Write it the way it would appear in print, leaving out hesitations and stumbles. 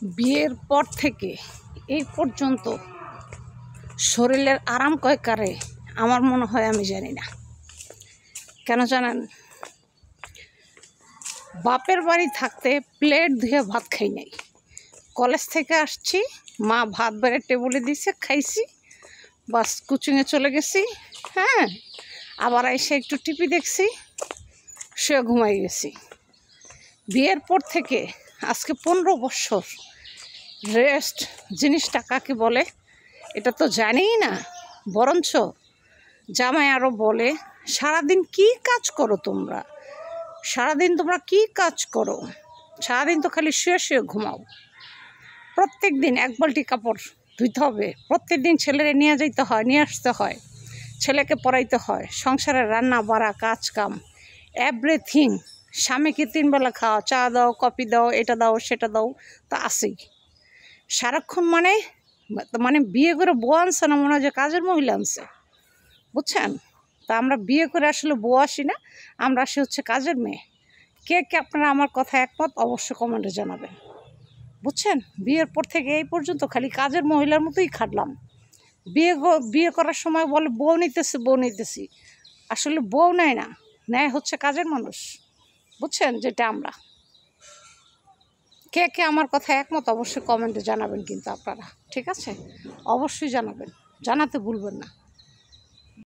বিয়ের পর থেকে এই পর্যন্ত শরীরের আরাম কয় কারে আমার মনে হয় আমি জানি না। কেন জানেন? বাপের বাড়ি থাকতে প্লেট ধুয়ে ভাত খাই নাই। কলেজ থেকে আসছি, মা ভাত বেড়ে টেবিলে দিয়েছে, খাইছি, বাস কোচিংয়ে চলে গেছি। হ্যাঁ, আবার এসে একটু টিভি দেখছি, শুয়ে ঘুমাই গেছি। বিয়ের পর থেকে আজকে 15 বছর রেস্ট জিনিসটা কাকে বলে এটা তো জানিই না। বরঞ্চ জামাই আরও বলে, সারাদিন কি কাজ করো তোমরা, সারাদিন তোমরা কি কাজ করো, সারাদিন তো খালি শুয়ে শুয়ে ঘুমাও। প্রত্যেক দিন এক বালতি কাপড় ধুইতে হবে, প্রত্যেক দিন ছেলেরে নিয়ে যাইতে হয়, নিয়ে আসতে হয়, ছেলেকে পড়াইতে হয়, সংসারের রান্না বাড়া কাজ কাম এভরিথিং। স্বামীকে 3 বেলা খাওয়া, চা দাও, কফি দাও, এটা দাও, সেটা দাও, তা আসেই সারাক্ষণ। মানে বিয়ে করে বউ আনছে না, মনে হয় যে কাজের মহিলা আনছে, বুঝছেন? তা আমরা বিয়ে করে আসলে বউ আসি না, আমরা আসি হচ্ছে কাজের মেয়ে। কে কে আপনারা আমার কথা একমত অবশ্যই কমেন্টে জানাবেন। বুঝছেন? বিয়ের পর থেকে এই পর্যন্ত খালি কাজের মহিলার মতোই খাটলাম। বিয়ে করার সময় বলে বউ নিতেছি, আসলে বউ নেয় না, নেয় হচ্ছে কাজের মানুষ। বুঝছেন? যেটা আমরা। কে কে আমার কথা একমত অবশ্যই কমেন্টে জানাবেন কিন্তু আপনারা, ঠিক আছে? অবশ্যই জানাবেন, জানাতে ভুলবেন না।